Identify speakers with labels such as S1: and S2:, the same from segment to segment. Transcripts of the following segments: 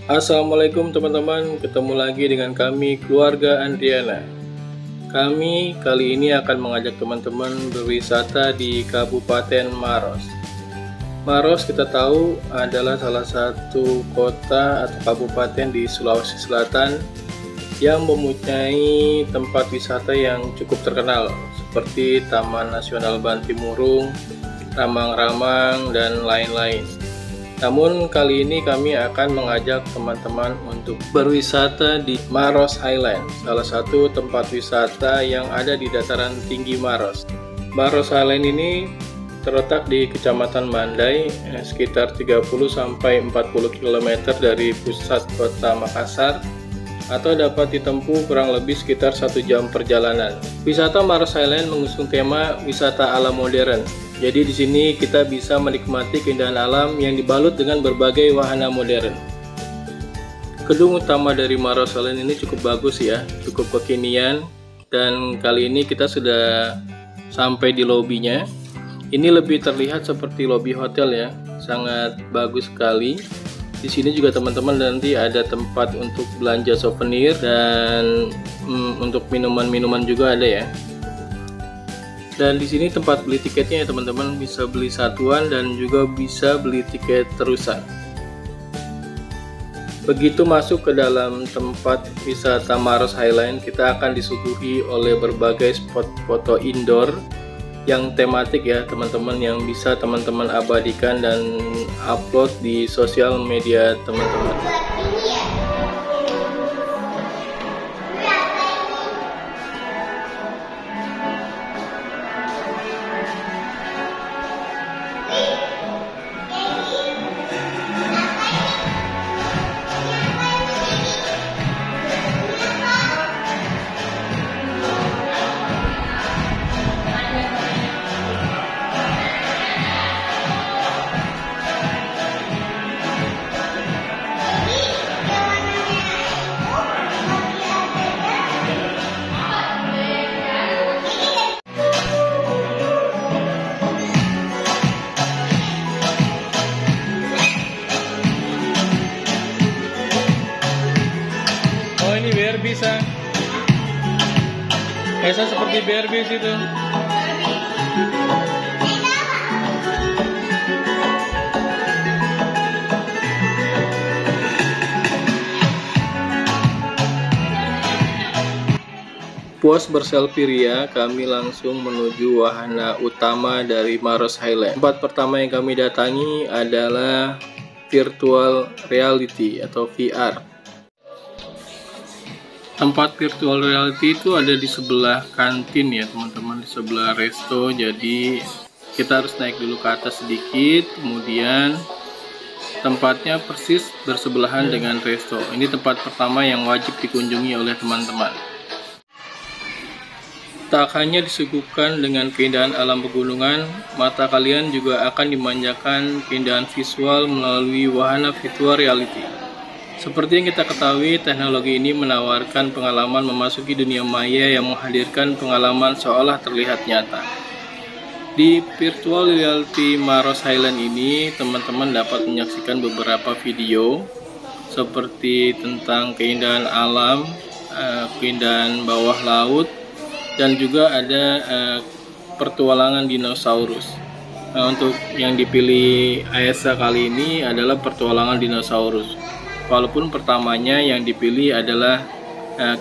S1: Assalamualaikum teman-teman, ketemu lagi dengan kami keluarga Andriana. Kami kali ini akan mengajak teman-teman berwisata di Kabupaten Maros. Maros kita tahu adalah salah satu kota atau kabupaten di Sulawesi Selatan yang mempunyai tempat wisata yang cukup terkenal seperti Taman Nasional Bantimurung, Ramang-Ramang, dan lain-lain. Namun kali ini kami akan mengajak teman-teman untuk berwisata di Maros Highland, salah satu tempat wisata yang ada di dataran tinggi Maros. Maros Highland ini terletak di Kecamatan Mandai, sekitar 30-40 km dari pusat kota Makassar, atau dapat ditempuh kurang lebih sekitar 1 jam perjalanan. Wisata Maros Highland mengusung tema wisata alam modern. Jadi di sini kita bisa menikmati keindahan alam yang dibalut dengan berbagai wahana modern. Gedung utama dari Maros Highland ini cukup bagus ya, cukup kekinian, dan kali ini kita sudah sampai di lobinya. Ini lebih terlihat seperti lobi hotel ya, sangat bagus sekali. Di sini juga teman-teman nanti ada tempat untuk belanja souvenir dan untuk minuman-minuman juga ada ya. Dan di sini tempat beli tiketnya ya teman-teman, bisa beli satuan dan juga bisa beli tiket terusan. Begitu masuk ke dalam tempat wisata Maros Highland, kita akan disuguhi oleh berbagai spot foto indoor yang tematik ya teman-teman, yang bisa teman-teman abadikan dan upload di sosial media teman-teman. Ini BRB bisa. Kayak seperti BRB situ. Puas berselfie ria, kami langsung menuju wahana utama dari Maros Highland. Tempat pertama yang kami datangi adalah virtual reality atau VR. Tempat virtual reality itu ada di sebelah kantin ya teman-teman, di sebelah resto. Jadi kita harus naik dulu ke atas sedikit, kemudian tempatnya persis bersebelahan dengan resto. Ini tempat pertama yang wajib dikunjungi oleh teman-teman. Tak hanya disuguhkan dengan keindahan alam pegunungan, mata kalian juga akan dimanjakan keindahan visual melalui wahana virtual reality. Seperti yang kita ketahui, teknologi ini menawarkan pengalaman memasuki dunia maya yang menghadirkan pengalaman seolah terlihat nyata. Di virtual reality Maros Highland ini, teman-teman dapat menyaksikan beberapa video seperti tentang keindahan alam, keindahan bawah laut, dan juga ada pertualangan dinosaurus. Nah, untuk yang dipilih AESA kali ini adalah pertualangan dinosaurus. Walaupun pertamanya yang dipilih adalah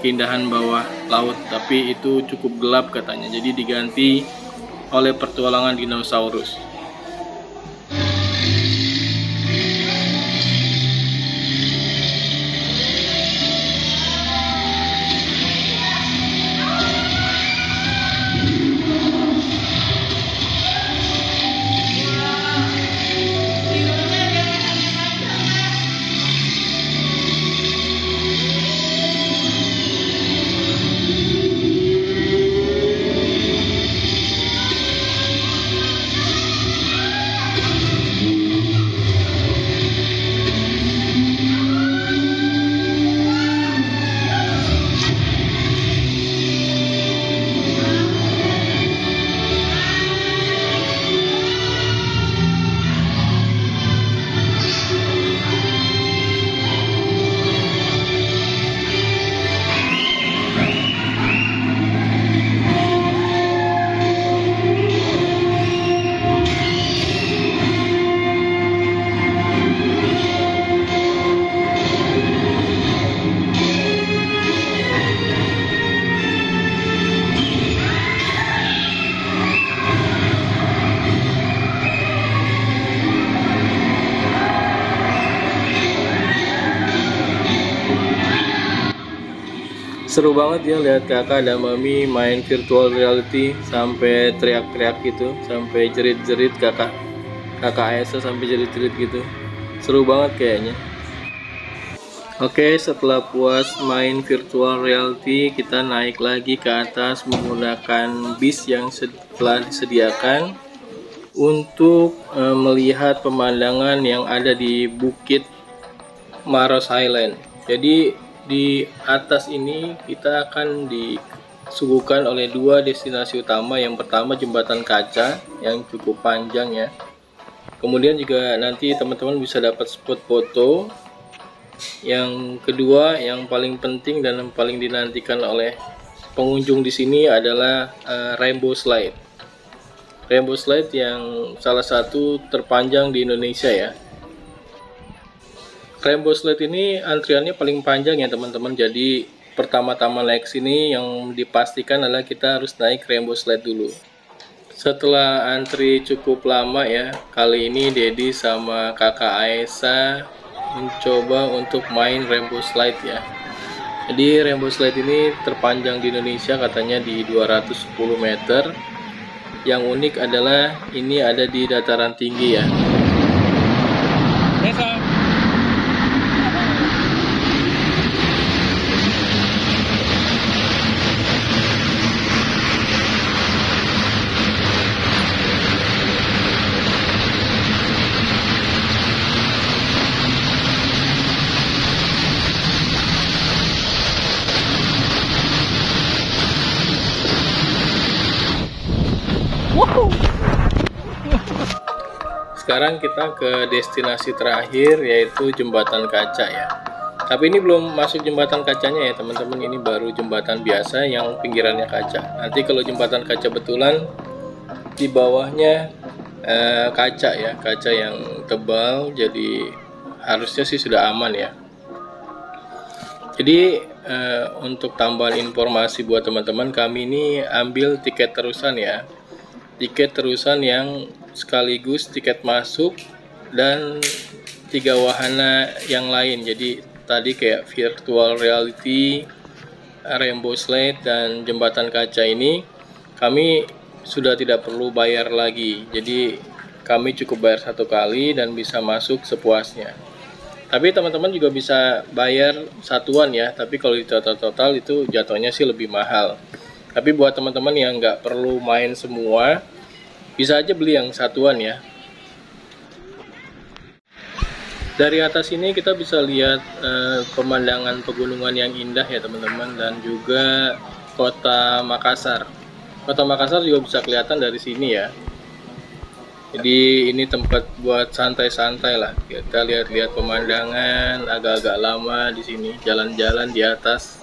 S1: keindahan bawah laut, tapi itu cukup gelap katanya, jadi diganti oleh pertualangan dinosaurus. Seru banget ya lihat kakak dan mami main virtual reality sampai teriak-teriak gitu, sampai jerit-jerit kakak Aisyah sampai jerit-jerit gitu. Seru banget kayaknya. Oke, setelah puas main virtual reality, kita naik lagi ke atas menggunakan bis yang telah disediakan untuk melihat pemandangan yang ada di Bukit Maros Highland. Jadi di atas ini kita akan disuguhkan oleh dua destinasi utama. Yang pertama jembatan kaca yang cukup panjang ya. Kemudian juga nanti teman-teman bisa dapat spot foto. Yang kedua yang paling penting dan yang paling dinantikan oleh pengunjung di sini adalah Rainbow Slide. Rainbow Slide yang salah satu terpanjang di Indonesia ya. Rainbow Slide ini antriannya paling panjang ya teman-teman. Jadi pertama-tama naik sini yang dipastikan adalah kita harus naik Rainbow Slide dulu. Setelah antri cukup lama ya, kali ini Dedi sama kakak Aisyah mencoba untuk main Rainbow Slide ya. Jadi Rainbow Slide ini terpanjang di Indonesia, katanya di 210 meter. Yang unik adalah ini ada di dataran tinggi ya. Sekarang kita ke destinasi terakhir yaitu jembatan kaca ya. Tapi ini belum masuk jembatan kacanya ya teman-teman, ini baru jembatan biasa yang pinggirannya kaca. Nanti kalau jembatan kaca betulan di bawahnya kaca ya, kaca yang tebal, jadi harusnya sih sudah aman ya. Jadi untuk tambahan informasi buat teman-teman, kami ini ambil tiket terusan ya. Tiket terusan yang sekaligus tiket masuk dan 3 wahana yang lain. Jadi tadi kayak virtual reality, Rainbow Slide, dan jembatan kaca ini kami sudah tidak perlu bayar lagi. Jadi kami cukup bayar 1 kali dan bisa masuk sepuasnya. Tapi teman-teman juga bisa bayar satuan ya, tapi kalau di total itu jatuhnya sih lebih mahal. Tapi buat teman-teman yang nggak perlu main semua, bisa aja beli yang satuan ya. Dari atas ini kita bisa lihat pemandangan pegunungan yang indah ya teman-teman, dan juga kota Makassar. Kota Makassar juga bisa kelihatan dari sini ya. Jadi ini tempat buat santai-santai lah. Kita lihat-lihat pemandangan, agak-agak lama di sini, jalan-jalan di atas.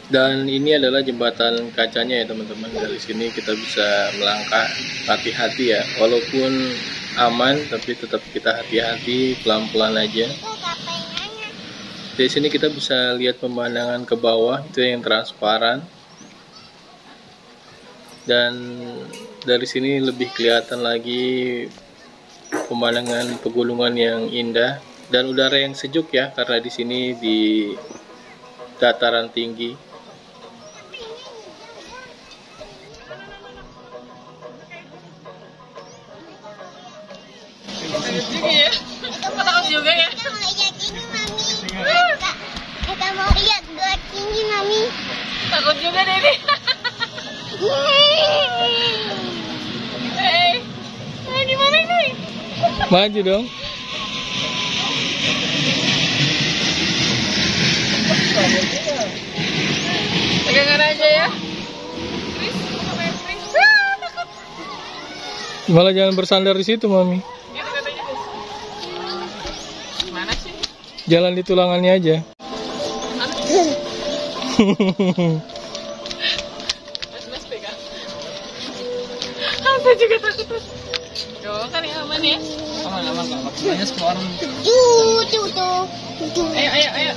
S1: Dan ini adalah jembatan kacanya ya teman-teman. Dari sini kita bisa melangkah hati-hati ya, walaupun aman tapi tetap kita hati-hati, pelan-pelan aja. Dari sini kita bisa lihat pemandangan ke bawah, itu yang transparan. Dan dari sini lebih kelihatan lagi pemandangan pegunungan yang indah dan udara yang sejuk ya, karena di sini di dataran tinggi.
S2: Takut juga ya. Kita mau lihat gua tinggi mami. Takut juga Dedi. Gimana ini?
S1: Maju dong.
S2: Pegangan aja ya.
S1: Malah jangan bersandar di situ mami.
S2: Mana sih?
S1: Jalan di tulangannya aja.
S2: Mas pegang. Saya juga takut. Tuh kan yang aman ya.
S3: Aman nggak maksudnya semua orang.
S2: Tuh. Ayo.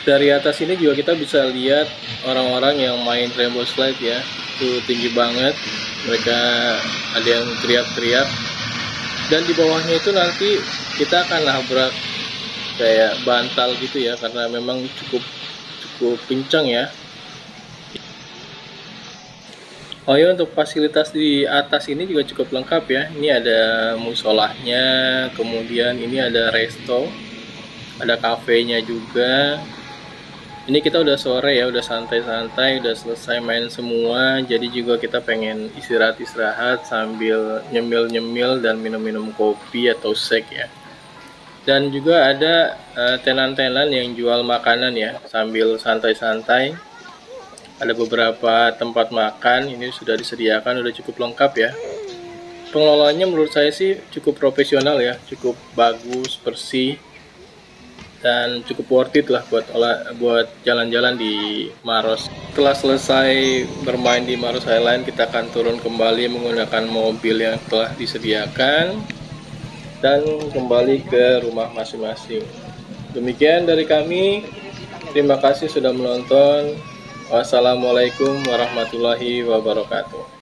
S1: Dari atas ini juga kita bisa lihat orang-orang yang main rainbow slide ya. Itu tinggi banget. Mereka ada yang teriak-teriak. Dan di bawahnya itu nanti kita akan nabrak kayak bantal gitu ya, karena memang cukup kencang ya. Oh ya, untuk fasilitas di atas ini juga cukup lengkap ya. Ini ada musolahnya, kemudian ini ada resto, ada kafenya juga. Ini kita udah sore ya, udah santai-santai, udah selesai main semua. Jadi juga kita pengen istirahat-istirahat sambil nyemil-nyemil dan minum-minum kopi atau shake ya. Dan juga ada tenan-tenan yang jual makanan ya, sambil santai-santai. Ada beberapa tempat makan, ini sudah disediakan, udah cukup lengkap ya. Pengelolanya menurut saya sih cukup profesional ya, cukup bagus, bersih. Dan cukup worth it lah buat jalan-jalan di Maros. Setelah selesai bermain di Maros Highland, kita akan turun kembali menggunakan mobil yang telah disediakan dan kembali ke rumah masing-masing. Demikian dari kami. Terima kasih sudah menonton. Wassalamualaikum warahmatullahi wabarakatuh.